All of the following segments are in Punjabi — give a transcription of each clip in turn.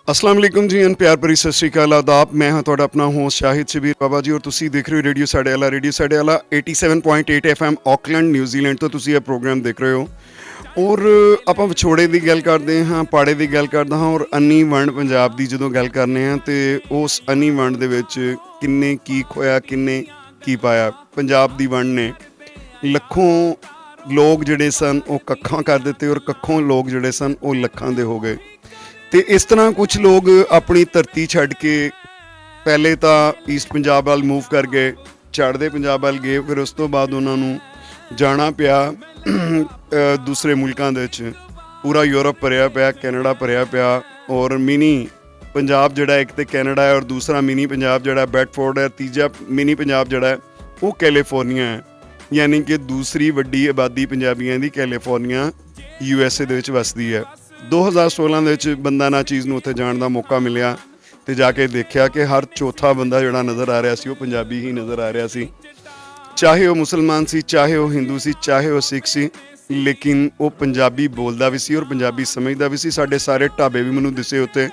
अस्सलाम वालेकुम जी एंड प्यार भरी सत श्री अकाल आदाब। मैं हाँ ਤੁਹਾਡਾ ਆਪਣਾ ਹੋਸਟ ਸ਼ਾਹਿਦ ਸ਼ਬੀਰ ਬਾਬਾ ਜੀ ਔਰ ਤੁਸੀਂ ਦੇਖ ਰਹੇ ਹੋ ਰੇਡੀਓ ਸਾਡੇ ਵਾਲਾ 87.8 FM ਆਕਲੈਂਡ ਨਿਊਜ਼ੀਲੈਂਡ ਤੋਂ ਤੁਸੀਂ ਇਹ ਪ੍ਰੋਗਰਾਮ ਦੇਖ ਰਹੇ ਹੋ। ਔਰ ਆਪਾਂ ਵਿਛੋੜੇ ਦੀ ਗੱਲ ਕਰਦੇ ਹਾਂ, ਪਾੜੇ ਦੀ ਗੱਲ ਕਰਦਾ ਹਾਂ ਔਰ ਅੰਨੀ ਵੰਡ ਪੰਜਾਬ ਦੀ ਜਦੋਂ ਗੱਲ ਕਰਨੇ ਹਾਂ ਤੇ ਉਸ ਅੰਨੀ ਵੰਡ ਦੇ ਵਿੱਚ ਕਿੰਨੇ ਕੀ ਖੋਇਆ, ਕਿੰਨੇ ਕੀ ਪਾਇਆ। ਪੰਜਾਬ ਦੀ ਵੰਡ ਨੇ ਲੱਖੋਂ ਲੋਕ ਜਿਹੜੇ ਸਨ ਉਹ ਕੱਖਾਂ ਕਰ ਦਿੱਤੇ ਔਰ ਕੱਖੋਂ ਲੋਕ ਜਿਹੜੇ ਸਨ ਉਹ ਲੱਖਾਂ ਦੇ ਹੋ ਗਏ। ਤੇ ਇਸ ਤਰ੍ਹਾਂ ਕੁਝ ਲੋਕ ਆਪਣੀ ਧਰਤੀ ਛੱਡ ਕੇ ਪਹਿਲੇ ਤਾਂ ਈਸਟ ਪੰਜਾਬ ਵੱਲ ਮੂਵ ਕਰ ਗਏ, ਚੜ੍ਹਦੇ ਪੰਜਾਬ ਵੱਲ ਗਏ, ਫਿਰ ਉਸ ਤੋਂ ਬਾਅਦ ਉਹਨਾਂ ਨੂੰ ਜਾਣਾ ਪਿਆ ਦੂਸਰੇ ਮੁਲਕਾਂ ਦੇ ਵਿੱਚ। ਪੂਰਾ ਯੂਰਪ ਭਰਿਆ ਪਿਆ, ਕੈਨੇਡਾ ਭਰਿਆ ਪਿਆ ਔਰ ਮਿਨੀ ਪੰਜਾਬ ਜਿਹੜਾ ਇੱਕ ਤਾਂ ਕੈਨੇਡਾ ਹੈ ਔਰ ਦੂਸਰਾ ਮਿਨੀ ਪੰਜਾਬ ਜਿਹੜਾ ਬੈਡਫੋਰਡ ਹੈ, ਤੀਜਾ ਮਿਨੀ ਪੰਜਾਬ ਜਿਹੜਾ ਉਹ ਕੈਲੀਫੋਰਨੀਆ ਹੈ। ਯਾਨੀ ਕਿ ਦੂਸਰੀ ਵੱਡੀ ਆਬਾਦੀ ਪੰਜਾਬੀਆਂ ਦੀ ਕੈਲੀਫੋਰਨੀਆ USA ਦੇ ਵਿੱਚ ਵੱਸਦੀ ਹੈ। 2016 ਦੇ ਵਿੱਚ ਬੰਦਾ ਨਾ ਚੀਜ਼ ਨੂੰ ਉੱਥੇ ਜਾਣ ਦਾ ਮੌਕਾ ਮਿਲਿਆ ਅਤੇ ਜਾ ਕੇ ਦੇਖਿਆ ਕਿ ਹਰ ਚੌਥਾ ਬੰਦਾ ਜਿਹੜਾ ਨਜ਼ਰ ਆ ਰਿਹਾ ਸੀ ਉਹ ਪੰਜਾਬੀ ਹੀ ਨਜ਼ਰ ਆ ਰਿਹਾ ਸੀ। ਚਾਹੇ ਉਹ ਮੁਸਲਮਾਨ ਸੀ, ਚਾਹੇ ਉਹ ਹਿੰਦੂ ਸੀ, ਚਾਹੇ ਉਹ ਸਿੱਖ ਸੀ, ਲੇਕਿਨ ਉਹ ਪੰਜਾਬੀ ਬੋਲਦਾ ਵੀ ਸੀ ਔਰ ਪੰਜਾਬੀ ਸਮਝਦਾ ਵੀ ਸੀ। ਸਾਡੇ ਸਾਰੇ ਢਾਬੇ ਵੀ ਮੈਨੂੰ ਦਿਸੇ ਉੱਤੇ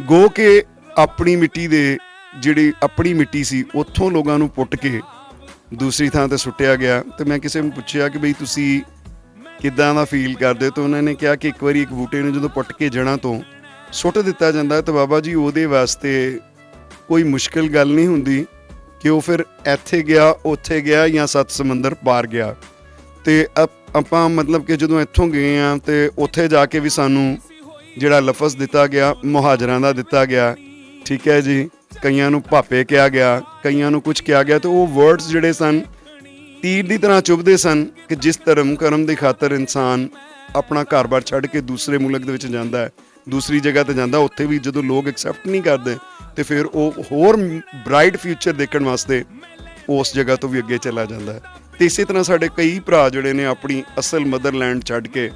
ਗੋ ਕੇ ਆਪਣੀ ਮਿੱਟੀ ਦੇ ਜਿਹੜੀ ਆਪਣੀ ਮਿੱਟੀ ਸੀ ਉੱਥੋਂ ਲੋਕਾਂ ਨੂੰ ਪੁੱਟ ਕੇ ਦੂਸਰੀ ਥਾਂ 'ਤੇ ਸੁੱਟਿਆ ਗਿਆ। ਅਤੇ ਮੈਂ ਕਿਸੇ ਨੂੰ ਪੁੱਛਿਆ ਕਿ ਬਈ ਤੁਸੀਂ ਕਿੱਦਾਂ ਦਾ ਫੀਲ ਕਰਦੇ ਹੋ? ਤਾਂ ਉਹਨਾਂ ਨੇ ਕਿਹਾ ਕਿ ਇੱਕ ਵਾਰੀ ਇੱਕ ਬੂਟੇ ਨੂੰ ਜਦੋਂ ਪੁੱਟ ਕੇ ਜੜ੍ਹਾਂ ਤੋਂ ਸੁੱਟ ਦਿੱਤਾ ਜਾਂਦਾ ਤਾਂ ਬਾਬਾ ਜੀ ਉਹਦੇ ਵਾਸਤੇ ਕੋਈ ਮੁਸ਼ਕਿਲ ਗੱਲ ਨਹੀਂ ਹੁੰਦੀ ਕਿ ਉਹ ਫਿਰ ਇੱਥੇ ਗਿਆ, ਉੱਥੇ ਗਿਆ ਜਾਂ 7 ਸਮੁੰਦਰ ਪਾਰ ਗਿਆ। ਅਤੇ ਆਪਾਂ ਮਤਲਬ ਕਿ ਜਦੋਂ ਇੱਥੋਂ ਗਏ ਹਾਂ ਅਤੇ ਉੱਥੇ ਜਾ ਕੇ ਵੀ ਸਾਨੂੰ ਜਿਹੜਾ ਲਫ਼ਜ਼ ਦਿੱਤਾ ਗਿਆ ਮੁਹਾਜਰਾਂ ਦਾ ਦਿੱਤਾ ਗਿਆ, ਠੀਕ ਹੈ ਜੀ। ਕਈਆਂ ਨੂੰ ਭਾਪੇ ਕਿਹਾ ਗਿਆ, ਕਈਆਂ ਨੂੰ ਕੁਝ ਕਿਹਾ ਗਿਆ, ਅਤੇ ਉਹ ਵਰਡਸ ਜਿਹੜੇ ਸਨ ਤੀਰ ਦੀ ਤਰ੍ਹਾਂ ਚੁਭਦੇ ਸਨ ਕਿ ਜਿਸ ਧਰਮ ਕਰਮ ਦੀ ਖਾਤਰ ਇਨਸਾਨ ਆਪਣਾ ਘਰ-ਬਾਰ ਛੱਡ ਕੇ ਦੂਸਰੇ ਮੁਲਕ ਦੇ ਵਿੱਚ ਜਾਂਦਾ ਹੈ, ਦੂਸਰੀ ਜਗ੍ਹਾ 'ਤੇ ਜਾਂਦਾ, ਉੱਥੇ ਵੀ ਜਦੋਂ ਲੋਕ ਐਕਸੈਪਟ ਨਹੀਂ ਕਰਦੇ ਅਤੇ ਫਿਰ ਉਹ ਹੋਰ ਬਰਾਈਟ ਫਿਊਚਰ ਦੇਖਣ ਵਾਸਤੇ ਉਸ ਜਗ੍ਹਾ ਤੋਂ ਵੀ ਅੱਗੇ ਚਲਾ ਜਾਂਦਾ ਹੈ। ਅਤੇ ਇਸੇ ਤਰ੍ਹਾਂ ਸਾਡੇ ਕਈ ਭਰਾ ਜਿਹੜੇ ਨੇ ਆਪਣੀ ਅਸਲ ਮਦਰਲੈਂਡ ਛੱਡ ਕੇ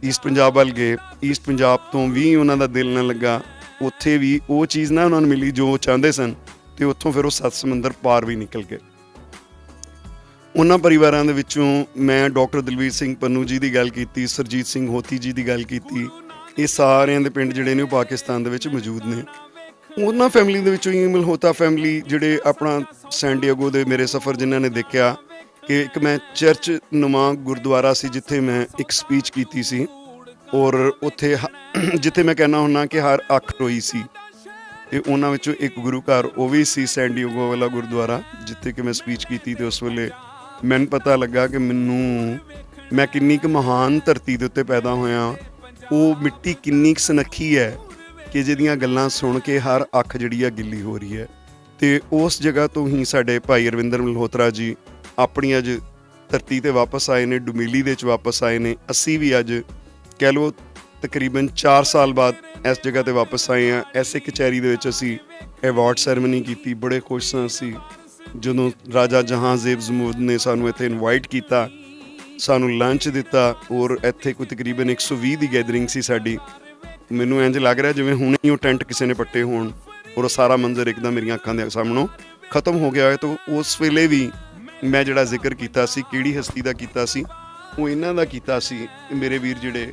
ਈਸਟ ਪੰਜਾਬ ਵੱਲ ਗਏ। ਈਸਟ ਪੰਜਾਬ ਤੋਂ ਵੀ ਉਹਨਾਂ ਦਾ ਦਿਲ ਨਾ ਲੱਗਾ, ਉੱਥੇ ਵੀ ਉਹ ਚੀਜ਼ ਨਾ ਉਹਨਾਂ ਨੂੰ ਮਿਲੀ ਜੋ ਉਹ ਚਾਹੁੰਦੇ ਸਨ, ਅਤੇ ਉੱਥੋਂ ਫਿਰ ਉਹ 7 ਸਮੁੰਦਰ ਪਾਰ ਵੀ ਨਿਕਲ ਗਏ। ਉਹਨਾਂ ਪਰਿਵਾਰਾਂ ਦੇ ਵਿੱਚੋਂ ਮੈਂ ਡਾਕਟਰ ਦਲਵੀਰ ਸਿੰਘ ਪੰਨੂ ਜੀ ਦੀ ਗੱਲ ਕੀਤੀ, ਸਰਜੀਤ ਸਿੰਘ ਹੋਤੀ ਜੀ ਦੀ ਗੱਲ ਕੀਤੀ। ਇਹ ਸਾਰਿਆਂ ਦੇ ਪਿੰਡ ਜਿਹੜੇ ਨੇ ਉਹ ਪਾਕਿਸਤਾਨ ਦੇ ਵਿੱਚ ਮੌਜੂਦ ਨੇ। ਉਹਨਾਂ ਫੈਮਿਲੀ ਦੇ ਵਿੱਚੋਂ ਹੀ ਮਲਹੋਤਾ ਫੈਮਿਲੀ ਜਿਹੜੇ ਆਪਣਾ ਸੈਨ ਡਿਏਗੋ ਦੇ ਮੇਰੇ ਸਫ਼ਰ ਜਿਨ੍ਹਾਂ ਨੇ ਦੇਖਿਆ ਕਿ ਇੱਕ ਮੈਂ ਚਰਚ ਨੁਮਾ ਗੁਰਦੁਆਰਾ ਸੀ ਜਿੱਥੇ ਮੈਂ ਇੱਕ ਸਪੀਚ ਕੀਤੀ ਸੀ ਔਰ ਉੱਥੇ ਜਿੱਥੇ ਮੈਂ ਕਹਿੰਦਾ ਹੁੰਦਾ ਕਿ ਹਰ ਅੱਖ ਰੋਈ ਸੀ। ਅਤੇ ਉਹਨਾਂ ਵਿੱਚੋਂ ਇੱਕ ਗੁਰੂ ਘਰ ਉਹ ਵੀ ਸੀ ਸੈਨ ਡਿਏਗੋ ਵਾਲਾ ਗੁਰਦੁਆਰਾ ਜਿੱਥੇ ਕਿ ਮੈਂ ਸਪੀਚ ਕੀਤੀ। ਅਤੇ ਉਸ ਵੇਲੇ ਮੈਨੂੰ ਪਤਾ ਲੱਗਾ ਕਿ ਮੈਂ ਕਿੰਨੀ ਕੁ ਮਹਾਨ ਧਰਤੀ ਦੇ ਉੱਤੇ ਪੈਦਾ ਹੋਇਆ, ਉਹ ਮਿੱਟੀ ਕਿੰਨੀ ਕੁ ਸੁਨੱਖੀ ਹੈ ਕਿ ਜਿਹਦੀਆਂ ਗੱਲਾਂ ਸੁਣ ਕੇ ਹਰ ਅੱਖ ਜਿਹੜੀ ਆ ਗਿੱਲੀ ਹੋ ਰਹੀ ਹੈ। ਅਤੇ ਉਸ ਜਗ੍ਹਾ ਤੋਂ ਹੀ ਸਾਡੇ ਭਾਈ ਅਰਵਿੰਦਰ ਮਲਹੋਤਰਾ ਜੀ ਆਪਣੀ ਅੱਜ ਧਰਤੀ 'ਤੇ ਵਾਪਸ ਆਏ ਨੇ, ਡੁਮੇਲੀ ਦੇ ਵਿੱਚ ਵਾਪਸ ਆਏ ਨੇ। ਅਸੀਂ ਵੀ ਅੱਜ ਕਹਿ ਲਓ ਤਕਰੀਬਨ 4 ਸਾਲ ਬਾਅਦ ਇਸ ਜਗ੍ਹਾ 'ਤੇ ਵਾਪਸ ਆਏ ਹਾਂ। ਐਸੇ ਕਚਹਿਰੀ ਦੇ ਵਿੱਚ ਅਸੀਂ ਅਵਾਰਡ ਸੈਰੇਮਨੀ ਕੀਤੀ, ਬੜੇ ਖੁਸ਼ ਸਾਂ ਅਸੀਂ ਜਦੋਂ ਰਾਜਾ ਜਹਾਂਜ਼ੇਬ ਜ਼ਮੂਦ ਨੇ ਸਾਨੂੰ ਇੱਥੇ ਇਨਵਾਈਟ ਕੀਤਾ, ਸਾਨੂੰ ਲੰਚ ਦਿੱਤਾ ਔਰ ਇੱਥੇ ਕੋਈ ਤਕਰੀਬਨ 120 ਦੀ ਗੈਦਰਿੰਗ ਸੀ ਸਾਡੀ। ਮੈਨੂੰ ਇੰਝ ਲੱਗ ਰਿਹਾ ਜਿਵੇਂ ਹੁਣੇ ਹੀ ਉਹ ਟੈਂਟ ਕਿਸੇ ਨੇ ਪੱਟੇ ਹੋਣ ਔਰ ਉਹ ਸਾਰਾ ਮੰਜ਼ਰ ਇੱਕਦਮ ਮੇਰੀਆਂ ਅੱਖਾਂ ਦੇ ਸਾਹਮਣੋਂ ਖਤਮ ਹੋ ਗਿਆ ਹੋਇਆ। ਤਾਂ ਉਸ ਵੇਲੇ ਵੀ ਮੈਂ ਜਿਹੜਾ ਜ਼ਿਕਰ ਕੀਤਾ ਸੀ ਕਿਹੜੀ ਹਸਤੀ ਦਾ ਕੀਤਾ ਸੀ, ਉਹ ਇਹਨਾਂ ਦਾ ਕੀਤਾ ਸੀ। ਮੇਰੇ ਵੀਰ ਜਿਹੜੇ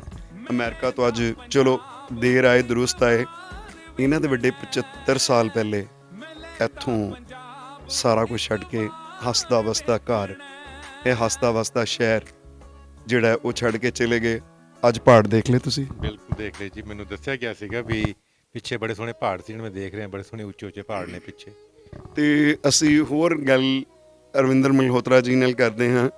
ਅਮਰੀਕਾ ਤੋਂ ਅੱਜ ਚਲੋ ਦੇਰ ਆਏ ਦਰੁਸਤ ਆਏ, ਇਹਨਾਂ ਦੇ ਵੱਡੇ 75 ਸਾਲ ਪਹਿਲੇ ਇੱਥੋਂ ਸਾਰਾ ਕੁਝ ਛੱਡ ਕੇ ਹੱਸਦਾ ਵਸਦਾ ਘਰ, ਇਹ ਹੱਸਦਾ ਵਸਦਾ ਸ਼ਹਿਰ ਜਿਹੜਾ ਉਹ ਛੱਡ ਕੇ ਚਲੇ ਗਏ। ਅੱਜ ਪਹਾੜ ਦੇਖ ਲਏ ਤੁਸੀਂ? ਬਿਲਕੁਲ ਦੇਖ ਲਏ ਜੀ। ਮੈਨੂੰ ਦੱਸਿਆ ਗਿਆ ਸੀਗਾ ਵੀ ਪਿੱਛੇ ਬੜੇ ਸੋਹਣੇ ਪਹਾੜ ਸੀ, ਮੈਂ ਦੇਖ ਰਿਹਾ ਬੜੇ ਸੋਹਣੇ ਉੱਚੇ ਉੱਚੇ ਪਹਾੜ ਨੇ ਪਿੱਛੇ। ਅਤੇ ਅਸੀਂ ਹੋਰ ਗੱਲ ਅਰਵਿੰਦਰ ਮਲਹੋਤਰਾ ਜੀ ਨਾਲ ਕਰਦੇ ਹਾਂ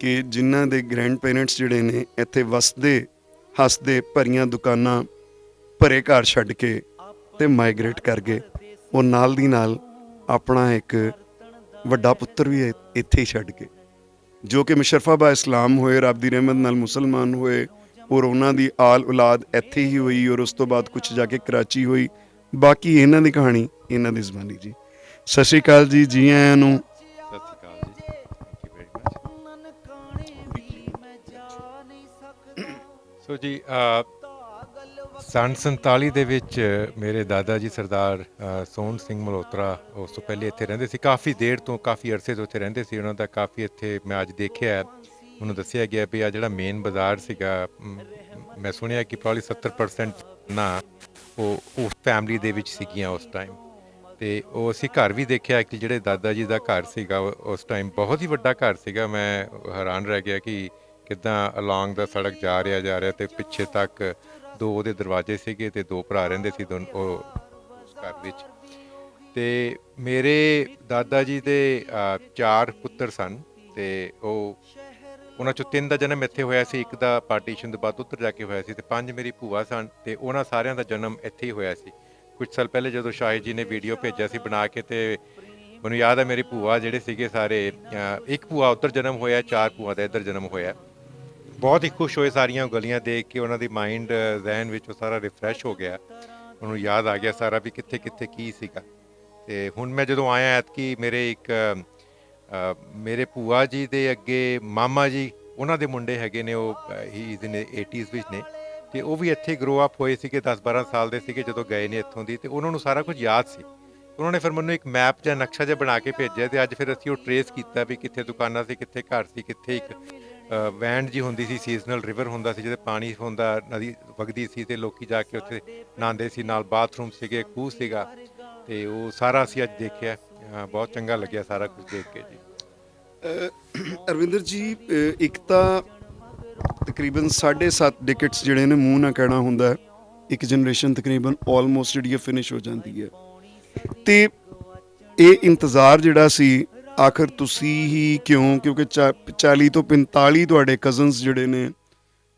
ਕਿ ਜਿਨ੍ਹਾਂ ਦੇ ਗ੍ਰੈਂਡ ਪੇਰੈਂਟਸ ਜਿਹੜੇ ਨੇ ਇੱਥੇ ਵਸਦੇ ਹੱਸਦੇ ਭਰੀਆਂ ਦੁਕਾਨਾਂ ਭਰੇ ਘਰ ਛੱਡ ਕੇ ਅਤੇ ਮਾਈਗਰੇਟ ਕਰ ਗਏ। ਉਹ ਨਾਲ ਦੀ ਨਾਲ ਆਪਣਾ ਇੱਕ ਵੱਡਾ ਪੁੱਤਰ ਵੀ ਇੱਥੇ ਹੀ ਛੱਡ ਕੇ, ਜੋ ਕਿ ਮੁਸ਼ਰਫਾ ਬਾ ਇਸਲਾਮ ਹੋਏ, ਰੱਬ ਦੀ ਰਹਿਮਤ ਨਾਲ ਮੁਸਲਮਾਨ ਹੋਏ ਔਰ ਉਹਨਾਂ ਦੀ ਆਲ ਔਲਾਦ ਇੱਥੇ ਹੀ ਹੋਈ ਔਰ ਉਸ ਤੋਂ ਬਾਅਦ ਕੁਛ ਜਾ ਕੇ ਕਰਾਚੀ ਹੋਈ। ਬਾਕੀ ਇਹਨਾਂ ਦੀ ਕਹਾਣੀ ਇਹਨਾਂ ਦੀ ਜ਼ਬਾਨੀ ਜੀ। ਸਤਿ ਸ਼੍ਰੀ ਅਕਾਲ ਜੀ, ਜੀ ਆਇਆਂ ਨੂੰ। ਸਤਿ ਸ਼੍ਰੀ ਅਕਾਲ ਜੀ, ਥੈਂਕ ਯੂ ਵੈਰੀ ਮਚ। ਸੋ ਜੀ ਸੰਨ 47 ਦੇ ਵਿੱਚ ਮੇਰੇ ਦਾਦਾ ਜੀ ਸਰਦਾਰ ਸੋਹਣ ਸਿੰਘ ਮਲਹੋਤਰਾ ਉਸ ਤੋਂ ਪਹਿਲੇ ਇੱਥੇ ਰਹਿੰਦੇ ਸੀ। ਕਾਫੀ ਦੇਰ ਤੋਂ, ਕਾਫੀ ਅਰਸੇ ਤੋਂ ਇੱਥੇ ਰਹਿੰਦੇ ਸੀ। ਉਹਨਾਂ ਦਾ ਕਾਫੀ ਇੱਥੇ ਮੈਂ ਅੱਜ ਦੇਖਿਆ, ਮੈਨੂੰ ਦੱਸਿਆ ਗਿਆ ਵੀ ਆ ਜਿਹੜਾ ਮੇਨ ਬਾਜ਼ਾਰ ਸੀਗਾ, ਮੈਂ ਸੁਣਿਆ ਕਿ ਪ੍ਰੋਬਲੀ 70% ਨਾ ਉਹ ਉਸ ਫੈਮਿਲੀ ਦੇ ਵਿੱਚ ਸੀਗੀਆਂ ਉਸ ਟਾਈਮ। ਤੇ ਉਹ ਅਸੀਂ ਘਰ ਵੀ ਦੇਖਿਆ ਕਿ ਜਿਹੜੇ ਦਾਦਾ ਜੀ ਦਾ ਘਰ ਸੀਗਾ ਉਸ ਟਾਈਮ ਬਹੁਤ ਹੀ ਵੱਡਾ ਘਰ ਸੀਗਾ। ਮੈਂ ਹੈਰਾਨ ਰਹਿ ਗਿਆ ਕਿ ਕਿੱਦਾਂ ਅਲੋਂਗ ਦਾ ਸੜਕ ਜਾ ਰਿਹਾ ਤੇ ਪਿੱਛੇ ਤੱਕ 2 ਉਹਦੇ ਦਰਵਾਜ਼ੇ ਸੀਗੇ ਤੇ 2 ਭਰਾ ਰਹਿੰਦੇ ਸੀ ਉਹ ਉਸ ਘਰ ਵਿੱਚ। ਤੇ ਮੇਰੇ ਦਾਦਾ ਜੀ ਦੇ 4 ਪੁੱਤਰ ਸਨ ਤੇ ਉਹਨਾਂ ਚੋਂ 3 ਦਾ ਜਨਮ ਇੱਥੇ ਹੋਇਆ ਸੀ, 1 ਦਾ ਪਾਰਟੀਸ਼ਨ ਤੋਂ ਬਾਅਦ ਉੱਧਰ ਜਾ ਕੇ ਹੋਇਆ ਸੀ ਤੇ 5 ਮੇਰੀ ਭੂਆ ਸਨ ਤੇ ਉਹਨਾਂ ਸਾਰਿਆਂ ਦਾ ਜਨਮ ਇੱਥੇ ਹੀ ਹੋਇਆ ਸੀ। ਕੁਝ ਸਾਲ ਪਹਿਲੇ ਜਦੋਂ ਸ਼ਾਹਿਦ ਜੀ ਨੇ ਵੀਡੀਓ ਭੇਜਿਆ ਸੀ ਬਣਾ ਕੇ, ਤੇ ਮੈਨੂੰ ਯਾਦ ਹੈ ਮੇਰੀ ਭੂਆ ਜਿਹੜੇ ਸੀਗੇ ਸਾਰੇ, 1 ਭੂਆ ਉੱਧਰ ਜਨਮ ਹੋਇਆ, 4 ਭੂਆ ਦਾ ਇੱਧਰ ਜਨਮ ਹੋਇਆ। ਬਹੁਤ ਹੀ ਖੁਸ਼ ਹੋਏ ਸਾਰੀਆਂ ਗਲੀਆਂ ਦੇਖ ਕੇ, ਉਹਨਾਂ ਦੀ ਮਾਈਂਡ ਜ਼ਹਿਨ ਵਿੱਚ ਉਹ ਸਾਰਾ ਰਿਫਰੈਸ਼ ਹੋ ਗਿਆ, ਉਹਨੂੰ ਯਾਦ ਆ ਗਿਆ ਸਾਰਾ ਵੀ ਕਿੱਥੇ ਕਿੱਥੇ ਕੀ ਸੀਗਾ। ਤੇ ਹੁਣ ਮੈਂ ਜਦੋਂ ਆਇਆ ਐਤਕੀ ਮੇਰੇ ਭੂਆ ਜੀ ਦੇ ਅੱਗੇ ਮਾਮਾ ਜੀ, ਉਹਨਾਂ ਦੇ ਮੁੰਡੇ ਹੈਗੇ ਨੇ, ਉਹ ਹੀ ਇਜ਼ ਇਨ 80s ਵਿੱਚ ਨੇ ਤੇ ਉਹ ਵੀ ਇੱਥੇ ਗਰੋ ਅਪ ਹੋਏ ਸੀਗੇ, 10-12 ਸਾਲ ਦੇ ਸੀਗੇ ਜਦੋਂ ਗਏ ਨੇ ਇੱਥੋਂ ਦੀ, ਤੇ ਉਹਨਾਂ ਨੂੰ ਸਾਰਾ ਕੁਝ ਯਾਦ ਸੀ। ਉਹਨਾਂ ਨੇ ਫਿਰ ਮੈਨੂੰ ਇੱਕ ਮੈਪ ਜਾਂ ਨਕਸ਼ਾ ਜਿਹਾ ਬਣਾ ਕੇ ਭੇਜਿਆ ਤੇ ਅੱਜ ਫਿਰ ਅਸੀਂ ਉਹ ਟਰੇਸ ਕੀਤਾ ਵੀ ਕਿੱਥੇ ਦੁਕਾਨਾਂ ਸੀ, ਕਿੱਥੇ ਘਰ ਸੀ, ਕਿੱਥੇ ਇੱਕ ਵੈਂਡ ਜੀ ਹੁੰਦੀ ਸੀ, ਸੀਜ਼ਨਲ ਰਿਵਰ ਹੁੰਦਾ ਸੀ ਜਿਹਦੇ ਪਾਣੀ ਹੁੰਦਾ, ਨਦੀ ਵਗਦੀ ਸੀ ਤੇ ਲੋਕੀ ਜਾ ਕੇ ਉੱਥੇ ਨਹਾਉਂਦੇ ਸੀ, ਨਾਲ ਬਾਥਰੂਮ ਸੀਗੇ, ਖੂਹ ਸੀਗਾ, ਤੇ ਉਹ ਸਾਰਾ ਅਸੀਂ ਅੱਜ ਦੇਖਿਆ। ਬਹੁਤ ਚੰਗਾ ਲੱਗਿਆ ਸਾਰਾ ਕੁਝ ਦੇਖ ਕੇ ਜੀ। ਅਰਵਿੰਦਰ ਜੀ, ਇੱਕ ਤਾਂ ਤਕਰੀਬਨ 7.5 ਡਿਕੇਟਸ ਜਿਹੜੇ ਨੇ ਮੂੰਹ ਨਾਲ ਕਹਿਣਾ ਹੁੰਦਾ ਹੈ, ਇੱਕ ਜਨਰੇਸ਼ਨ ਤਕਰੀਬਨ ਆਲਮੋਸਟ ਜਿਹੜੀ ਹੈ ਫਿਨਿਸ਼ ਹੋ ਜਾਂਦੀ ਹੈ, ਤੇ ਇਹ ਇੰਤਜ਼ਾਰ ਜਿਹੜਾ ਸੀ ਆਖਰ ਤੁਸੀਂ ਹੀ ਕਿਉਂ, ਕਿਉਂਕਿ 40 ਤੋਂ 45 ਤੁਹਾਡੇ ਕਜ਼ਨਸ ਜਿਹੜੇ ਨੇ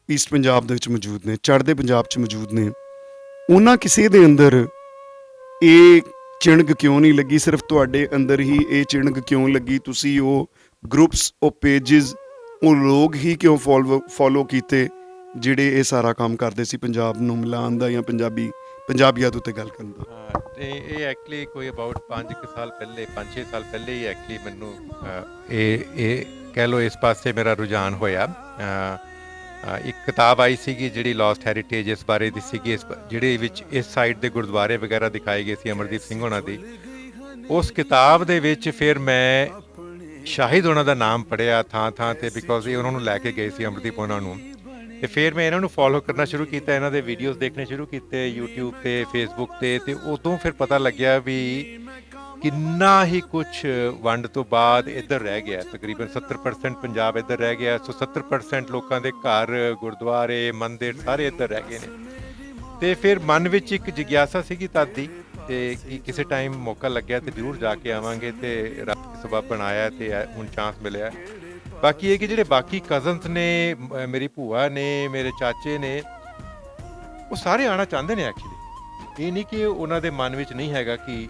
ਈਸਟ ਪੰਜਾਬ ਦੇ ਵਿੱਚ ਮੌਜੂਦ ਨੇ, ਚੜ੍ਹਦੇ ਪੰਜਾਬ 'ਚ ਮੌਜੂਦ ਨੇ, ਉਹਨਾਂ ਕਿਸੇ ਦੇ ਅੰਦਰ ਇਹ ਚਿਣਗ ਕਿਉਂ ਨਹੀਂ ਲੱਗੀ? ਸਿਰਫ ਤੁਹਾਡੇ ਅੰਦਰ ਹੀ ਇਹ ਚਿਣਗ ਕਿਉਂ ਲੱਗੀ? ਤੁਸੀਂ ਉਹ ਗਰੁੱਪਸ, ਉਹ ਪੇਜਿਸ, ਉਹ ਲੋਕ ਹੀ ਕਿਉਂ ਫੋਲੋ ਕੀਤੇ ਜਿਹੜੇ ਇਹ ਸਾਰਾ ਕੰਮ ਕਰਦੇ ਸੀ ਪੰਜਾਬ ਨੂੰ ਮਿਲਾਉਣ ਦਾ ਜਾਂ ਪੰਜਾਬੀਅਤ ਉੱਤੇ ਗੱਲ ਕਰਨ ਦਾ? ਤੇ ਇਹ ਐਕਚੁਅਲੀ ਕੋਈ ਅਬਾਊਟ 5 ਸਾਲ ਪਹਿਲੇ, 5-6 ਸਾਲ ਪਹਿਲੇ ਹੀ ਐਕਚੁਅਲੀ ਮੈਨੂੰ ਇਹ ਕਹਿ ਲਓ ਇਸ ਪਾਸੇ ਮੇਰਾ ਰੁਝਾਨ ਹੋਇਆ। ਇੱਕ ਕਿਤਾਬ ਆਈ ਸੀਗੀ ਜਿਹੜੀ ਲੋਸਟ ਹੈਰੀਟੇਜ, ਇਸ ਬਾਰੇ ਦੀ ਸੀਗੀ, ਜਿਹੜੇ ਵਿੱਚ ਇਸ ਸਾਈਡ ਦੇ ਗੁਰਦੁਆਰੇ ਵਗੈਰਾ ਦਿਖਾਏ ਗਏ ਸੀ ਅਮਰਦੀਪ ਸਿੰਘ ਹੋਣਾ ਦੀ। ਉਸ ਕਿਤਾਬ ਦੇ ਵਿੱਚ ਫਿਰ ਮੈਂ ਸ਼ਾਹਿਦ ਉਹਨਾਂ ਦਾ ਨਾਮ ਪੜ੍ਹਿਆ ਥਾਂ ਤੇ, ਬਿਕੋਜ਼ ਇਹ ਉਹਨਾਂ ਨੂੰ ਲੈ ਕੇ ਗਏ ਸੀ ਅਮਰਦੀਪ ਉਹਨਾਂ ਨੂੰ, ਤੇ ਫਿਰ ਮੈਂ ਇਹਨਾਂ ਨੂੰ ਫੋਲੋ ਕਰਨਾ ਸ਼ੁਰੂ ਕੀਤਾ, ਇਹਨਾਂ ਦੇ ਵੀਡੀਓਜ਼ ਦੇਖਣੇ ਸ਼ੁਰੂ ਕੀਤੇ YouTube ਤੇ, Facebook ਤੇ ਉਦੋਂ ਫਿਰ ਪਤਾ ਲੱਗਿਆ ਵੀ ਕਿੰਨਾ ਹੀ ਕੁਛ ਵੰਡ ਤੋਂ ਬਾਅਦ ਇੱਧਰ ਰਹਿ ਗਿਆ। ਤਕਰੀਬਨ 70% ਪੰਜਾਬ ਇੱਧਰ ਰਹਿ ਗਿਆ, ਸੋ 70% ਲੋਕਾਂ ਦੇ ਘਰ, ਗੁਰਦੁਆਰੇ, ਮੰਦਿਰ ਸਾਰੇ ਇੱਧਰ ਰਹਿ ਗਏ ਨੇ। ਤੇ ਫਿਰ ਮਨ ਵਿੱਚ ਇੱਕ ਜਿਗਿਆਸਾ ਸੀਗੀ ਤਦ ਦੀ, ਤੇ ਕਿ ਕਿਸੇ ਟਾਈਮ ਮੌਕਾ ਲੱਗਿਆ ਤੇ ਜ਼ਰੂਰ ਜਾ ਕੇ ਆਵਾਂਗੇ, ਤੇ ਰੱਬ ਨੇ ਸਬਬ ਬਣਾਇਆ ਤੇ ਹੁਣ ਚਾਂਸ ਮਿਲਿਆ। ਬਾਕੀ ਇਹ ਕਿ ਜਿਹੜੇ ਬਾਕੀ ਕਜ਼ਨਸ ਨੇ, ਮੇਰੀ ਭੂਆ ਨੇ, ਮੇਰੇ ਚਾਚੇ ਨੇ, ਉਹ ਸਾਰੇ ਆਉਣਾ ਚਾਹੁੰਦੇ ਨੇ ਐਕਚੁਅਲੀ। ਇਹ ਨਹੀਂ ਕਿ ਉਹਨਾਂ ਦੇ ਮਨ ਵਿੱਚ ਨਹੀਂ ਹੈਗਾ ਕਿ,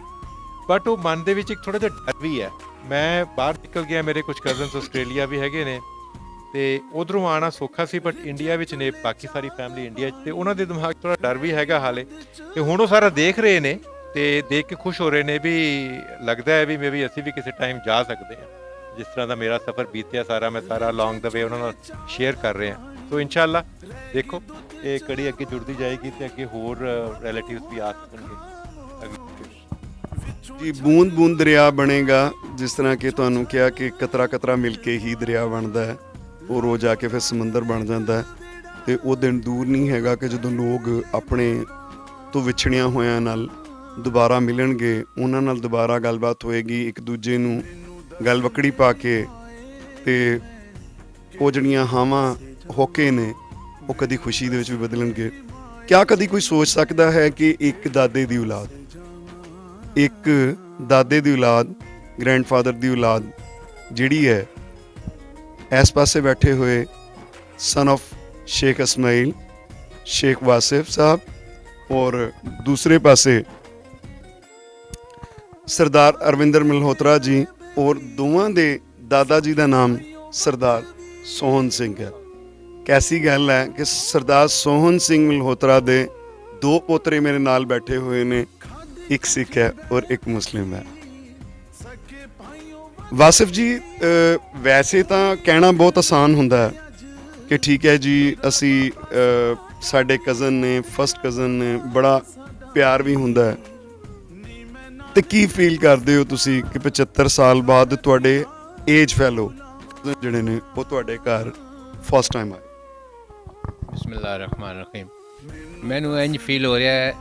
ਬਟ ਉਹ ਮਨ ਦੇ ਵਿੱਚ ਇੱਕ ਥੋੜ੍ਹਾ ਜਿਹਾ ਡਰ ਵੀ ਹੈ। ਮੈਂ ਬਾਹਰ ਨਿਕਲ ਗਿਆ, ਮੇਰੇ ਕੁਝ ਕਜ਼ਨਸ ਆਸਟ੍ਰੇਲੀਆ ਵੀ ਹੈਗੇ ਨੇ, ਤੇ ਉਧਰੋਂ ਆਉਣਾ ਸੌਖਾ ਸੀ, ਬਟ ਇੰਡੀਆ ਵਿੱਚ ਨੇ ਬਾਕੀ ਸਾਰੀ ਫੈਮਿਲੀ ਇੰਡੀਆ 'ਚ, ਤੇ ਉਹਨਾਂ ਦੇ ਦਿਮਾਗ 'ਚ ਥੋੜ੍ਹਾ ਡਰ ਵੀ ਹੈਗਾ ਹਾਲੇ। ਤੇ ਹੁਣ ਉਹ ਸਾਰਾ ਦੇਖ ਰਹੇ ਨੇ ਤੇ ਦੇਖ ਕੇ ਖੁਸ਼ ਹੋ ਰਹੇ ਨੇ ਵੀ ਲੱਗਦਾ ਹੈ ਵੀ ਮੇਬੀ ਅਸੀਂ ਵੀ ਕਿਸੇ ਟਾਈਮ ਜਾ ਸਕਦੇ ਹਾਂ। ਜਿਸ ਤਰ੍ਹਾਂ ਦਾ ਮੇਰਾ ਸਫ਼ਰ ਬੀਤਿਆ ਸਾਰਾ, ਮੈਂ ਸਾਰਾ ਅਲੋਂਗ ਦਾ ਵੇ ਉਹਨਾਂ ਨਾਲ ਸ਼ੇਅਰ ਕਰ ਰਿਹਾ। ਸੋ ਇਨਸ਼ਾਅੱਲਾ ਦੇਖੋ ਇਹ ਕੜੀ ਅੱਗੇ ਜੁੜਦੀ ਜਾਏਗੀ ਤੇ ਅੱਗੇ ਹੋਰ ਰਿਲੇਟਿਵਸ ਵੀ ਆ ਸਕਣਗੇ ਜੀ। ਬੂੰਦ ਬੂੰਦ ਦਰਿਆ ਬਣੇਗਾ, ਜਿਸ ਤਰ੍ਹਾਂ ਕਿ ਤੁਹਾਨੂੰ ਕਿਹਾ ਕਿ ਕਤਰਾ ਕਤਰਾ ਮਿਲ ਕੇ ਹੀ ਦਰਿਆ ਬਣਦਾ ਹੈ, ਉਹ ਰੋਜ਼ ਆ ਕੇ ਫਿਰ ਸਮੁੰਦਰ ਬਣ ਜਾਂਦਾ ਹੈ। ਤੇ ਉਹ ਦਿਨ ਦੂਰ ਨਹੀਂ ਹੈਗਾ ਕਿ ਜਦੋਂ ਲੋਕ ਆਪਣੇ ਤੋਂ ਵਿਛੜਿਆਂ ਹੋਇਆਂ ਨਾਲ ਦੁਬਾਰਾ ਮਿਲਣਗੇ, ਉਹਨਾਂ ਨਾਲ ਦੁਬਾਰਾ ਗੱਲਬਾਤ ਹੋਏਗੀ, ਇੱਕ ਦੂਜੇ ਨੂੰ ਗੱਲ ਵਕੜੀ ਪਾ ਕੇ, ਤੇ ਉਹ ਜਿਹੜੀਆਂ ਹਾਵਾਂ ਹੋਕੇ ਨੇ ਉਹ ਕਦੀ ਖੁਸ਼ੀ ਦੇ ਵਿੱਚ ਵੀ ਬਦਲਣਗੇ। ਕਿਆ ਕਦੀ ਕੋਈ ਸੋਚ ਸਕਦਾ ਹੈ ਕਿ ਇੱਕ ਦਾਦੇ ਦੀ ਔਲਾਦ, ਗ੍ਰੈਂਡਫਾਦਰ ਦੀ ਔਲਾਦ ਜਿਹੜੀ ਹੈ, ਇਸ ਪਾਸੇ ਬੈਠੇ ਹੋਏ ਸਨ ਆਫ ਸ਼ੇਖ ਇਸਮਾਈਲ, ਸ਼ੇਖ ਵਾਸਿਫ ਸਾਹਿਬ, ਔਰ ਦੂਸਰੇ ਪਾਸੇ ਸਰਦਾਰ ਅਰਵਿੰਦਰ ਮਲਹੋਤਰਾ ਜੀ, ਔਰ ਦੋਵਾਂ ਦੇ ਦਾਦਾ ਜੀ ਦਾ ਨਾਮ ਸਰਦਾਰ ਸੋਹਨ ਸਿੰਘ ਹੈ। ਕੈਸੀ ਗੱਲ ਹੈ ਕਿ ਸਰਦਾਰ ਸੋਹਨ ਸਿੰਘ ਮਲਹੋਤਰਾ ਦੇ 2 ਪੋਤਰੇ ਮੇਰੇ ਨਾਲ ਬੈਠੇ ਹੋਏ ਨੇ, ਇੱਕ ਸਿੱਖ ਹੈ ਔਰ ਇੱਕ ਮੁਸਲਿਮ ਹੈ। ਵਾਸਿਫ ਜੀ, ਵੈਸੇ ਤਾਂ ਕਹਿਣਾ ਬਹੁਤ ਆਸਾਨ ਹੁੰਦਾ ਹੈ ਕਿ ਠੀਕ ਹੈ ਜੀ, ਅਸੀਂ ਸਾਡੇ ਕਜ਼ਨ ਨੇ, ਫਸਟ ਕਜ਼ਨ ਨੇ, ਬੜਾ ਪਿਆਰ ਵੀ ਹੁੰਦਾ ਹੈ। ਤੇ ਕੀ ਫੀਲ ਕਰਦੇ ਹੋ ਤੁਸੀਂ ਕਿ 75 ਸਾਲ ਬਾਅਦ ਤੁਹਾਡੇ ਏਜ ਫੈਲੋ ਜਿਹੜੇ ਨੇ ਉਹ ਤੁਹਾਡੇ ਘਰ ਫਸਟ ਟਾਈਮ ਆਏ? ਬਿਸਮਿਲ੍ਲਾਹਿਰ ਰਹਿਮਾਨਿਰ ਰਹੀਮ। ਮੈਨੂੰ ਇੰਜ ਫੀਲ ਹੋ ਰਿਹਾ ਹੈ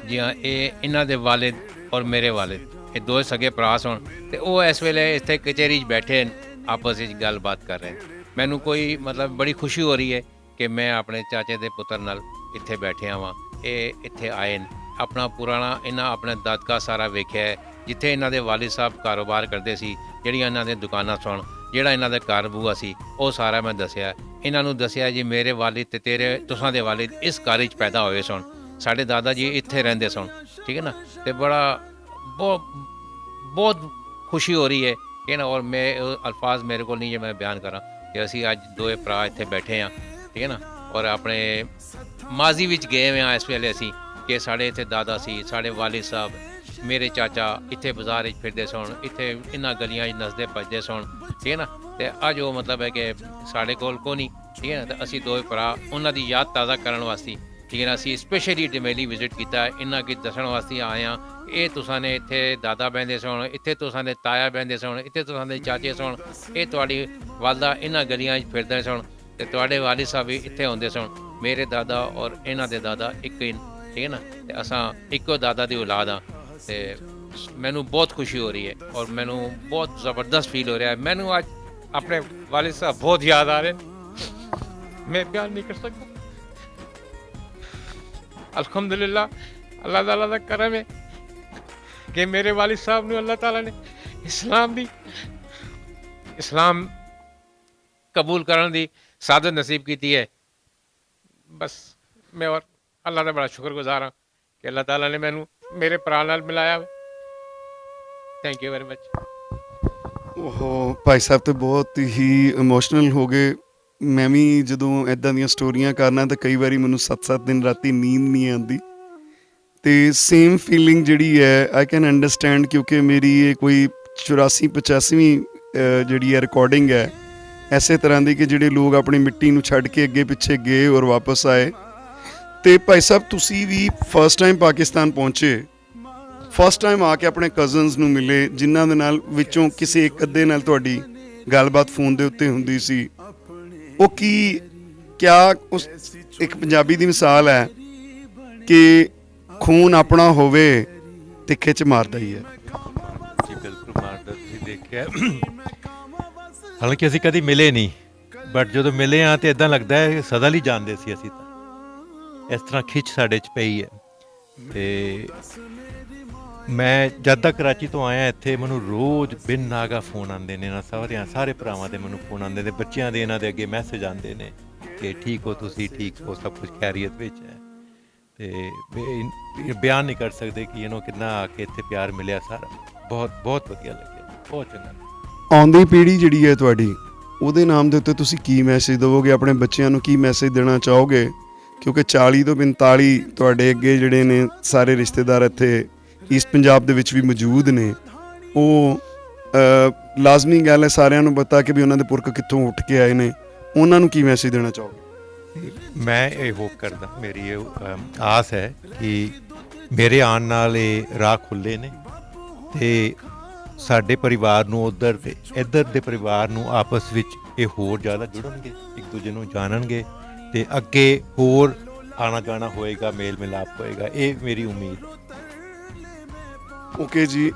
ਜਿਵੇਂ ਇਹ ਇਹਨਾਂ ਦੇ ਵਾਲਿਦ ਔਰ ਮੇਰੇ ਵਾਲਿਦ ਇਹ ਦੋ ਸਗੇ ਭਰਾ ਸਨ ਤੇ ਉਹ ਇਸ ਵੇਲੇ ਇੱਥੇ ਕਚਹਿਰੀ 'ਚ ਬੈਠੇ ਨੇ, ਆਪਸ ਵਿੱਚ ਗੱਲਬਾਤ ਕਰ ਰਹੇ ਨੇ। ਮੈਨੂੰ ਕੋਈ ਮਤਲਬ ਬੜੀ ਖੁਸ਼ੀ ਹੋ ਰਹੀ ਹੈ ਕਿ ਮੈਂ ਆਪਣੇ ਚਾਚੇ ਦੇ ਪੁੱਤਰ ਨਾਲ ਇੱਥੇ ਬੈਠਿਆ ਵਾਂ। ਇਹ ਇੱਥੇ ਆਏ ਨੇ, ਆਪਣਾ ਪੁਰਾਣਾ ਇਹਨਾਂ ਆਪਣਾ ਦਾਦਕਾ ਸਾਰਾ ਵੇਖਿਆ ਹੈ, ਜਿੱਥੇ ਇਹਨਾਂ ਦੇ ਵਾਲਿਦ ਸਾਹਿਬ ਕਾਰੋਬਾਰ ਕਰਦੇ ਸੀ, ਜਿਹੜੀਆਂ ਇਹਨਾਂ ਦੀਆਂ ਦੁਕਾਨਾਂ ਸਨ, ਜਿਹੜਾ ਇਹਨਾਂ ਦਾ ਘਰ ਬੂਆ ਸੀ, ਉਹ ਸਾਰਾ ਮੈਂ ਦੱਸਿਆ ਇਹਨਾਂ ਨੂੰ। ਦੱਸਿਆ ਜੀ ਮੇਰੇ ਵਾਲਿਦ ਤੇ ਤੇਰੇ ਤੁਸਾਂ ਦੇ ਵਾਲਿਦ ਇਸ ਘਰ 'ਚ ਪੈਦਾ ਹੋਏ ਸਨ, ਸਾਡੇ ਦਾਦਾ ਜੀ ਇੱਥੇ ਰਹਿੰਦੇ ਸਨ, ਠੀਕ ਹੈ ਨਾ। ਤੇ ਬੜਾ ਬਹੁਤ ਖੁਸ਼ੀ ਹੋ ਰਹੀ ਹੈ ਕਿ ਨਾ, ਔਰ ਮੈਂ ਅਲਫਾਜ਼ ਮੇਰੇ ਕੋਲ ਨਹੀਂ ਜੇ ਮੈਂ ਬਿਆਨ ਕਰਾਂ ਕਿ ਅਸੀਂ ਅੱਜ ਦੋਏ ਭਰਾ ਇੱਥੇ ਬੈਠੇ ਹਾਂ, ਠੀਕ ਹੈ ਨਾ। ਔਰ ਆਪਣੇ ਮਾਜ਼ੀ ਵਿੱਚ ਗਏ ਹੋਏ ਹਾਂ ਇਸ ਵੇਲੇ ਅਸੀਂ ਕਿ ਸਾਡੇ ਇੱਥੇ ਦਾਦਾ ਸੀ, ਸਾਡੇ ਵਾਲਿਦ ਸਾਹਿਬ, ਮੇਰੇ ਚਾਚਾ ਇੱਥੇ ਬਾਜ਼ਾਰ ਵਿੱਚ ਫਿਰਦੇ ਸਨ, ਇੱਥੇ ਇਹਨਾਂ ਗਲੀਆਂ 'ਚ ਨੱਚਦੇ ਭੱਜਦੇ ਸਨ, ਠੀਕ ਹੈ ਨਾ। ਤੇ ਅੱਜ ਉਹ ਮਤਲਬ ਹੈ ਕਿ ਸਾਡੇ ਕੋਲ ਕੋਈ ਨਹੀਂ, ਠੀਕ ਹੈ ਨਾ। ਤੇ ਅਸੀਂ ਦੋਏ ਭਰਾ ਉਹਨਾਂ ਦੀ ਯਾਦ ਤਾਜ਼ਾ ਕਰਨ ਵਾਸਤੇ, ਠੀਕ ਹੈ ਨਾ, ਅਸੀਂ ਸਪੈਸ਼ਲੀ ਡਮੇਲੀ ਵਿਜ਼ਿਟ ਕੀਤਾ, ਇਹਨਾਂ ਕੀ ਦੱਸਣ ਵਾਸਤੇ ਆਏ ਹਾਂ। ਇਹ ਤੁਸਾਂ ਨੇ ਇੱਥੇ ਦਾਦਾ ਬਹਿੰਦੇ ਸਨ, ਇੱਥੇ ਤੁਸਾਂ ਨੇ ਤਾਇਆ ਬਹਿੰਦੇ ਸਨ, ਇੱਥੇ ਤੁਸਾਂ ਦੇ ਚਾਚੇ ਸਨ, ਇਹ ਤੁਹਾਡੀ ਵਾਲਦਾ ਇਹਨਾਂ ਗਲੀਆਂ 'ਚ ਫਿਰਦੇ ਸਨ, ਤੇ ਤੁਹਾਡੇ ਵਾਲਿਦ ਸਾਹਿਬ ਵੀ ਇੱਥੇ ਆਉਂਦੇ ਸਨ। ਮੇਰੇ ਦਾਦਾ ਔਰ ਇਹਨਾਂ ਦੇ ਦਾਦਾ ਇੱਕ ਹੀ, ਠੀਕ ਹੈ ਨਾ। ਤੇ ਅਸਾਂ ਇੱਕੋ ਦਾਦਾ ਦੀ ਔਲਾਦ ਹਾਂ। ਤੇ ਮੈਨੂੰ ਬਹੁਤ ਖੁਸ਼ੀ ਹੋ ਰਹੀ ਹੈ ਔਰ ਮੈਨੂੰ ਬਹੁਤ ਜ਼ਬਰਦਸਤ ਫੀਲ ਹੋ ਰਿਹਾ ਹੈ। ਮੈਨੂੰ ਅੱਜ ਆਪਣੇ ਵਾਲਿਦ ਸਾਹਿਬ ਬਹੁਤ ਯਾਦ ਆ ਰਹੇ, ਮੈਂ ਬਿਆਨ ਨਹੀਂ ਕਰ ਸਕਦਾ। ਅਲਹਮਦੁਲਿਲਾ, ਅੱਲਾਹ ਤਾਲਾ ਦਾ ਕਰਮ ਹੈ ਕਿ ਮੇਰੇ ਵਾਲਿਦ ਸਾਹਿਬ ਨੂੰ ਅੱਲਾਹ ਤਾਲਾ ਨੇ ਇਸਲਾਮ ਕਬੂਲ ਕਰਨ ਦੀ ਸਾਦਤ ਨਸੀਬ ਕੀਤੀ ਹੈ। ਬਸ ਮੈਂ ਔਰ ਅੱਲਾਹ ਦਾ ਬੜਾ ਸ਼ੁਕਰਗੁਜ਼ਾਰ ਹਾਂ ਕਿ ਅੱਲਾਹ ਤਾਲਾ ਨੇ ਮੈਨੂੰ ਮੇਰੇ ਭਰਾ ਨਾਲ ਮਿਲਾਇਆ। Thank you very much. ਉਹ ਭਾਈ ਸਾਹਿਬ ਤੇ ਬਹੁਤ ਹੀ ਇਮੋਸ਼ਨਲ ਹੋ ਗਏ। ਮੈਂ ਵੀ ਜਦੋਂ ਇੱਦਾਂ ਦੀਆਂ ਸਟੋਰੀਆਂ ਕਰਨਾ ਤਾਂ ਕਈ ਵਾਰੀ ਮੈਨੂੰ 7-7 ਦਿਨ ਰਾਤੀ ਨੀਂਦ ਨਹੀਂ ਆਉਂਦੀ, ਅਤੇ ਸੇਮ ਫੀਲਿੰਗ ਜਿਹੜੀ ਹੈ ਆਈ ਕੈਨ ਅੰਡਰਸਟੈਂਡ, ਕਿਉਂਕਿ ਮੇਰੀ ਇਹ ਕੋਈ 84-85ਵੀਂ ਜਿਹੜੀ ਹੈ ਰਿਕਾਰਡਿੰਗ ਹੈ ਐਸੇ ਤਰ੍ਹਾਂ ਦੀ ਕਿ ਜਿਹੜੇ ਲੋਕ ਆਪਣੀ ਮਿੱਟੀ ਨੂੰ ਛੱਡ ਕੇ ਅੱਗੇ ਪਿੱਛੇ ਗਏ ਔਰ ਵਾਪਸ ਆਏ। ਅਤੇ ਭਾਈ ਸਾਹਿਬ ਤੁਸੀਂ ਵੀ ਫਸਟ ਟਾਈਮ ਪਾਕਿਸਤਾਨ ਪਹੁੰਚੇ, ਫਸਟ ਟਾਈਮ ਆ ਕੇ ਆਪਣੇ ਕਜ਼ਨਸ ਨੂੰ ਮਿਲੇ, ਜਿਨ੍ਹਾਂ ਦੇ ਨਾਲ ਵਿੱਚੋਂ ਕਿਸੇ ਇੱਕ ਅੱਧੇ ਨਾਲ ਤੁਹਾਡੀ ਗੱਲਬਾਤ ਫੋਨ ਦੇ ਉੱਤੇ ਹੁੰਦੀ ਸੀ। ਉਹ ਕਿਆ ਉਸ ਇੱਕ ਪੰਜਾਬੀ ਦੀ ਮਿਸਾਲ ਹੈ ਕਿ ਖੂਨ ਆਪਣਾ ਹੋਵੇ ਤੇ ਖਿੱਚ ਮਾਰਦਾ ਹੀ ਹੈ। ਜੀ ਬਿਲਕੁਲ ਮਾਰਦਾ, ਤੁਸੀਂ ਦੇਖਿਆ। ਹਾਲਾਂਕਿ ਅਸੀਂ ਕਦੀ ਮਿਲੇ ਨਹੀਂ, ਬਟ ਜਦੋਂ ਮਿਲੇ ਹਾਂ ਤਾਂ ਇੱਦਾਂ ਲੱਗਦਾ ਹੈ ਸਦਾ ਲਈ ਜਾਣਦੇ ਸੀ ਅਸੀਂ, ਤਾਂ ਇਸ ਤਰ੍ਹਾਂ ਖਿੱਚ ਸਾਡੇ 'ਚ ਪਈ ਹੈ। ਅਤੇ ਮੈਂ ਜਦ ਤੱਕ ਕਰਾਚੀ ਤੋਂ ਆਇਆ ਇੱਥੇ, ਮੈਨੂੰ ਰੋਜ਼ ਬਿਨ ਨਾਗਾ ਫੋਨ ਆਉਂਦੇ ਨੇ, ਇਹਨਾਂ ਸਾਰੇ ਭਰਾਵਾਂ ਦੇ ਮੈਨੂੰ ਫੋਨ ਆਉਂਦੇ ਨੇ, ਬੱਚਿਆਂ ਦੇ ਇਹਨਾਂ ਦੇ ਅੱਗੇ ਮੈਸੇਜ ਆਉਂਦੇ ਨੇ ਕਿ ਠੀਕ ਹੋ ਤੁਸੀਂ, ਠੀਕ ਹੋ, ਸਭ ਕੁਝ ਖੈਰੀਅਤ ਵਿੱਚ ਹੈ। ਅਤੇ ਬਿਆਨ ਨਹੀਂ ਕਰ ਸਕਦੇ ਕਿ ਇਹਨੂੰ ਕਿੰਨਾ ਆ ਕੇ ਇੱਥੇ ਪਿਆਰ ਮਿਲਿਆ ਸਾਰਾ। ਬਹੁਤ ਬਹੁਤ ਵਧੀਆ ਲੱਗਿਆ, ਬਹੁਤ ਚੰਗਾ। ਆਉਂਦੀ ਪੀੜ੍ਹੀ ਜਿਹੜੀ ਹੈ ਤੁਹਾਡੀ, ਉਹਦੇ ਨਾਮ ਦੇ ਉੱਤੇ ਤੁਸੀਂ ਕੀ ਮੈਸੇਜ ਦੇਵੋਗੇ? ਆਪਣੇ ਬੱਚਿਆਂ ਨੂੰ ਕੀ ਮੈਸੇਜ ਦੇਣਾ ਚਾਹੋਗੇ? ਕਿਉਂਕਿ 40 ਤੋਂ 45 ਤੁਹਾਡੇ ਅੱਗੇ ਜਿਹੜੇ ਨੇ ਸਾਰੇ ਰਿਸ਼ਤੇਦਾਰ ਇੱਥੇ ਈਸਟ ਪੰਜਾਬ ਦੇ ਵਿੱਚ ਵੀ ਮੌਜੂਦ ਨੇ। ਉਹ ਲਾਜ਼ਮੀ ਗੱਲ ਹੈ ਸਾਰਿਆਂ ਨੂੰ ਪਤਾ ਕਿ ਵੀ ਉਹਨਾਂ ਦੇ ਪੁਰਖ ਕਿੱਥੋਂ ਉੱਠ ਕੇ ਆਏ ਨੇ। ਉਹਨਾਂ ਨੂੰ ਕੀ ਮੈਸੇਜ ਦੇਣਾ ਚਾਹੋਗੇ? ਮੈਂ ਇਹ ਹੋਪ ਕਰਦਾ, ਮੇਰੀ ਇਹ ਆਸ ਹੈ ਕਿ ਮੇਰੇ ਆਉਣ ਨਾਲ ਇਹ ਰਾਹ ਖੁੱਲ੍ਹੇ ਨੇ ਅਤੇ ਸਾਡੇ ਪਰਿਵਾਰ ਨੂੰ ਉੱਧਰ ਅਤੇ ਇੱਧਰ ਦੇ ਪਰਿਵਾਰ ਨੂੰ ਆਪਸ ਵਿੱਚ ਇਹ ਹੋਰ ਜ਼ਿਆਦਾ ਜੁੜਨਗੇ, ਇੱਕ ਦੂਜੇ ਨੂੰ ਜਾਣਨਗੇ ਅਤੇ ਅੱਗੇ ਹੋਰ ਆਉਣਾ ਜਾਣਾ ਹੋਏਗਾ, ਮੇਲ ਮਿਲਾਪ ਹੋਏਗਾ। ਇਹ ਮੇਰੀ ਉਮੀਦ ਹੈ। ਓਕੇ ਜੀ,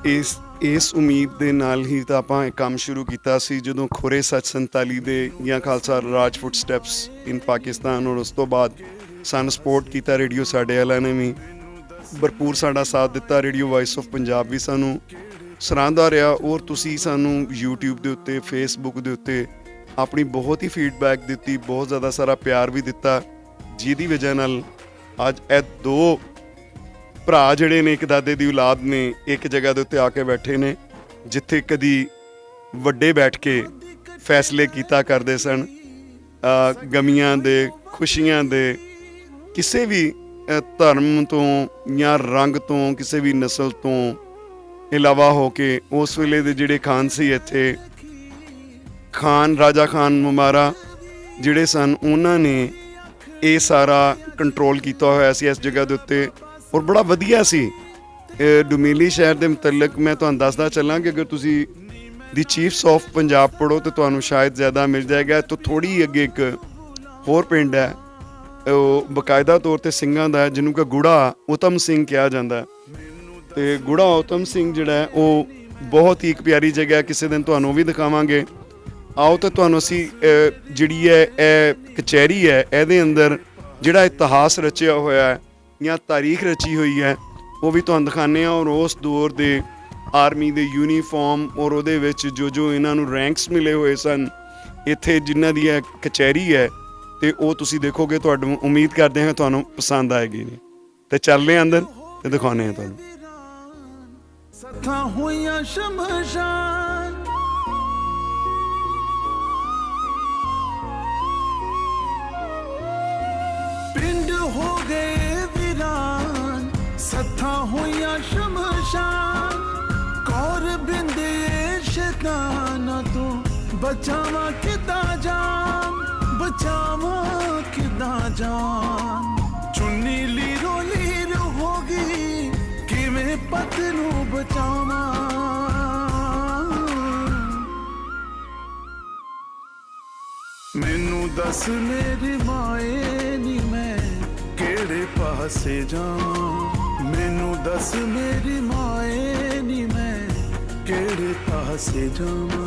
ਇਸ ਉਮੀਦ ਦੇ ਨਾਲ ਹੀ ਤਾਂ ਆਪਾਂ ਇਹ ਕੰਮ ਸ਼ੁਰੂ ਕੀਤਾ ਸੀ ਜਦੋਂ ਖੁਰੇ ਸੱਚ 47 ਦੇ ਜਾਂ ਖਾਲਸਾ ਰਾਜ ਫੁੱਟਸਟੈਪਸ ਇਨ ਪਾਕਿਸਤਾਨ, ਔਰ ਉਸ ਤੋਂ ਬਾਅਦ ਸਾਨੂੰ ਸਪੋਰਟ ਕੀਤਾ ਰੇਡੀਓ ਸਾਡੇ ਵਾਲਿਆਂ ਨੇ ਵੀ ਭਰਪੂਰ ਸਾਡਾ ਸਾਥ ਦਿੱਤਾ। ਰੇਡੀਓ ਵਾਇਸ ਆਫ ਪੰਜਾਬ ਵੀ ਸਾਨੂੰ ਸਰਾਹੁੰਦਾ ਰਿਹਾ, ਔਰ ਤੁਸੀਂ ਸਾਨੂੰ ਯੂਟਿਊਬ ਦੇ ਉੱਤੇ, ਫੇਸਬੁੱਕ ਦੇ ਉੱਤੇ ਆਪਣੀ ਬਹੁਤ ਹੀ ਫੀਡਬੈਕ ਦਿੱਤੀ, ਬਹੁਤ ਜ਼ਿਆਦਾ ਸਾਰਾ ਪਿਆਰ ਵੀ ਦਿੱਤਾ, ਜਿਹਦੀ ਵਜ੍ਹਾ ਨਾਲ ਅੱਜ ਇਹ ਦੋ ਭਰਾ ਜਿਹੜੇ ਨੇ ਇੱਕ ਦਾਦੇ ਦੀ ਔਲਾਦ ਨੇ ਇੱਕ ਜਗ੍ਹਾ ਦੇ ਉੱਤੇ ਆ ਕੇ ਬੈਠੇ ਨੇ, ਜਿੱਥੇ ਕਦੀ ਵੱਡੇ ਬੈਠ ਕੇ ਫੈਸਲੇ ਕੀਤਾ ਕਰਦੇ ਸਨ, ਗਮੀਆਂ ਦੇ, ਖੁਸ਼ੀਆਂ ਦੇ, ਕਿਸੇ ਵੀ ਧਰਮ ਤੋਂ ਜਾਂ ਰੰਗ ਤੋਂ, ਕਿਸੇ ਵੀ ਨਸਲ ਤੋਂ ਇਲਾਵਾ ਹੋ ਕੇ। ਉਸ ਵੇਲੇ ਦੇ ਜਿਹੜੇ ਖਾਨ ਸੀ ਇੱਥੇ, ਖਾਨ ਰਾਜਾ ਖਾਨ ਮੁਮਾਰਾ ਜਿਹੜੇ ਸਨ, ਉਹਨਾਂ ਨੇ ਇਹ ਸਾਰਾ ਕੰਟਰੋਲ ਕੀਤਾ ਹੋਇਆ ਸੀ ਇਸ ਜਗ੍ਹਾ ਦੇ ਉੱਤੇ, ਔਰ ਬੜਾ ਵਧੀਆ ਸੀ। ਡੁਮੇਲੀ ਸ਼ਹਿਰ ਦੇ ਮੁਤਲਕ ਮੈਂ ਤੁਹਾਨੂੰ ਦੱਸਦਾ ਚੱਲਾਂ ਕਿ ਅਗਰ ਤੁਸੀਂ ਦੀ ਚੀਫਸ ਆਫ ਪੰਜਾਬ ਪੜ੍ਹੋ ਤਾਂ ਤੁਹਾਨੂੰ ਸ਼ਾਇਦ ਜ਼ਿਆਦਾ ਮਿਲ ਜਾਏਗਾ। ਤੋਂ ਥੋੜ੍ਹੀ ਅੱਗੇ ਇੱਕ ਹੋਰ ਪਿੰਡ ਹੈ ਉਹ ਬਕਾਇਦਾ ਤੌਰ ਤੇ ਸਿੰਘਾਂ ਦਾ ਹੈ, ਜਿਹਨੂੰ ਕਿ ਗੁੜਾ ਉਤਮ ਸਿੰਘ ਕਿਹਾ ਜਾਂਦਾ ਹੈ। ਤੇ ਗੁੜਾ ਉਤਮ ਸਿੰਘ ਜਿਹੜਾ ਹੈ ਉਹ ਬਹੁਤ ਹੀ ਇੱਕ ਪਿਆਰੀ ਜਗ੍ਹਾ, ਕਿਸੇ ਦਿਨ ਤੁਹਾਨੂੰ ਵੀ ਦਿਖਾਵਾਂਗੇ। ਆਓ ਤਾਂ ਤੁਹਾਨੂੰ ਅਸੀਂ ਜਿਹੜੀ ਹੈ ਇਹ ਕਚਹਿਰੀ ਹੈ, ਇਹਦੇ ਅੰਦਰ ਜਿਹੜਾ ਇਤਿਹਾਸ ਰਚਿਆ ਹੋਇਆ ਹੈ ਜਾਂ ਤਾਰੀਖ ਰਚੀ ਹੋਈ ਹੈ ਉਹ ਵੀ ਤੁਹਾਨੂੰ ਦਿਖਾਉਂਦੇ ਹਾਂ। ਔਰ ਉਸ ਦੌਰ ਦੇ ਆਰਮੀ ਦੇ ਯੂਨੀਫਾਰਮ ਔਰ ਉਹਦੇ ਵਿੱਚ ਜੋ ਇਹਨਾਂ ਨੂੰ ਰੈਂਕਸ ਮਿਲੇ ਹੋਏ ਸਨ, ਇੱਥੇ ਜਿਨ੍ਹਾਂ ਦੀ ਇਹ ਕਚਹਿਰੀ ਹੈ, ਤੇ ਉਹ ਤੁਸੀਂ ਦੇਖੋਗੇ। ਤੁਹਾਨੂੰ ਉਮੀਦ ਕਰਦੇ ਹਾਂ ਤੁਹਾਨੂੰ ਪਸੰਦ ਆਏਗੀ ਨੇ। ਤੇ ਚੱਲਦੇ ਹਾਂ ਅੰਦਰ ਤੇ ਦਿਖਾਉਂਦੇ ਹਾਂ ਤੁਹਾਨੂੰ। ਸੱਥਾਂ ਹੋਈਆਂ ਸ਼ਮਸ਼ਾਨ, ਪਿੰਡ ਹੋ ਗਏ ਵੀਰਾਨ, ਸੱਥਾਂ ਹੋਈਆਂ ਸ਼ਮਸ਼ਾਨ। ਕੌਰ ਬਿੰਦੇ ਸ਼ੈਤਾਨਾਂ ਤੋਂ ਬਚਾਵਾਂ ਕਿੱਦਾਂ ਜਾਨ, ਬਚਾਵਾਂ ਕਿੱਦਾਂ ਜਾਨ। ਚੁੰਨੀ ਲੀਰੋ ਲੀਰ ਹੋ ਗਈ, ਕਿਵੇਂ ਪਤ ਨੂੰ ਬਚਾਵਾਂ। ਮੈਨੂੰ ਦੱਸ ਮੇਰੀ ਮਾਏ ਨੀ ਮੈਂ ਕਿਹੜੇ ਪਾਸੇ ਜਾਵਾਂ। ਮੈਨੂੰ ਦੱਸ ਮੇਰੀ ਮਾਏ ਨੀ ਮੈਂ ਕਿਹੜੇ ਪਾਸੇ ਜਾਵਾਂ।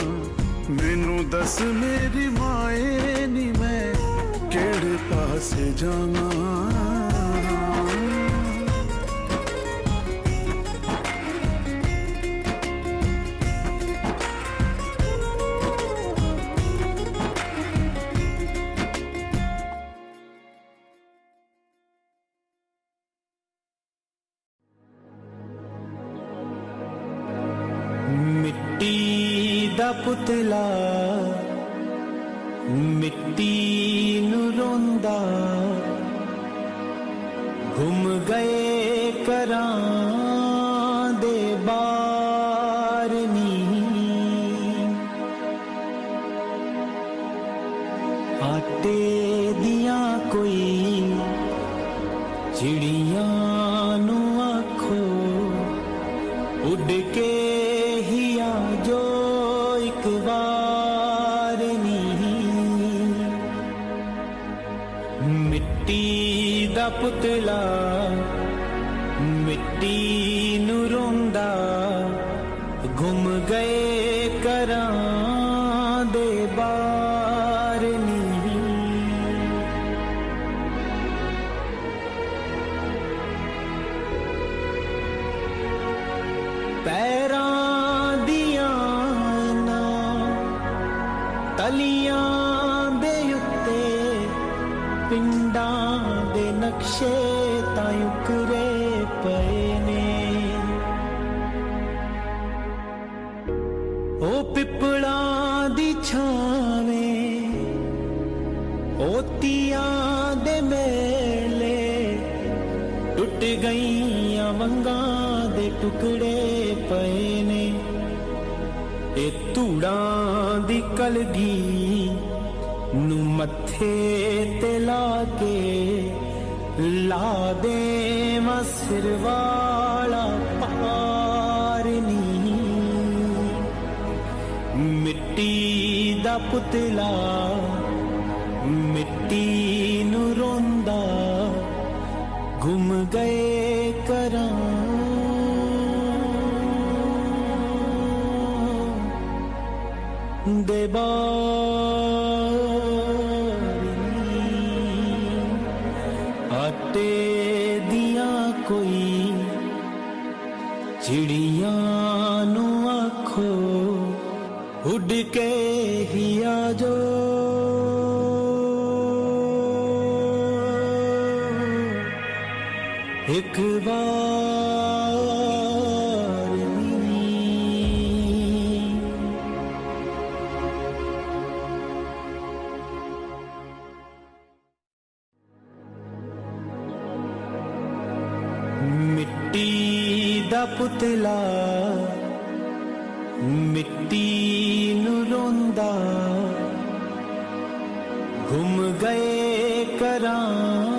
ਮੈਨੂੰ ਦੱਸ ਮੇਰੀ ਮਾਏ ਨੀ ਮੈਂ ਕਿਹੜੇ ਪਾਸੇ ਜਾਵਾਂ। ਮਿੱਟੀ ਦਾ ਪੁਤਲਾ ਮਿੱਟੀ ਨੂੰ ਰੋਂਦਾ, ਘੁੰਮ ਗਏ ਘਰਾਂ ਦੇ ਬਾਰ ਨੀ। ਆਟੇ ਦੀਆਂ ਕੋਈ ਚਿੜੀਆਂ ਨੂੰ ਆਖੋ, ਉੱਡ ਕੇ ਹੀ ਆ ਜੋ ਇੱਕ ਵਾਰ ਨੀ। ਮਿੱਟੀ ਦਾ ਪੁਤਲਾ ਮਿੱਟੀ ਨੂੰ ਰੋਂਦਾ, ਗੁੰਮ ਗਏ ਘਰਾਂ ਦੇ ਬਾਰ ਨੀ। ਪੈਰਾਂ ਦੀਆਂ ਇਹਨਾਂ ਤਲੀਆਂ ਦੇ ਉੱਤੇ ਪਿੰਡਾਂ ਦੇ ਨਕਸ਼ੇ ਤਾਂ ਉਕਰੇ ਪਏ ਨੇ। ਉਹ ਪਿੱਪਲਾਂ ਦੀ ਛਾਵੇਂ, ਉਹ ਤੀਆਂ ਦੇ ਮੇਲੇ, ਟੁੱਟ ਗਈਆਂ ਵੰਗਾਂ ਦੇ ਟੁਕੜੇ ਪਏ ਨੇ। ਇਹ ਧੂੜਾਂ ਦੀ ਕਲਗੀ ਨੂੰ ਮੱਥੇ ਤੇ ਲਾ ਕੇ, ਲਾ ਦੇਵਾਂ ਸਿਰ ਵਾਲਾ ਪਾਰ ਨੀ। ਮਿੱਟੀ ਦਾ ਪੁਤਲਾ ਮਿੱਟੀ ਨੂੰ ਰੋਂਦਾ, ਗੁੰਮ ਗਏ ਘਰਾਂ ਦੇ ਬਾਰ ਨੀ। ਆਟੇ ਦੀਆਂ ਕੋਈ ਚਿੜੀਆਂ ਨੂੰ ਆਖੋ, ਉੱਡ ਕੇ ਹੀ ਆ ਜੋ ਇੱਕ ਵਾਰ ਨੀ। ਮਿੱਟੀ ਦਾ ਪੁਤਲਾ ਮਿੱਟੀ ਨੂੰ ਰੋਂਦਾ, ਗੁੰਮ ਗਏ ਘਰਾਂ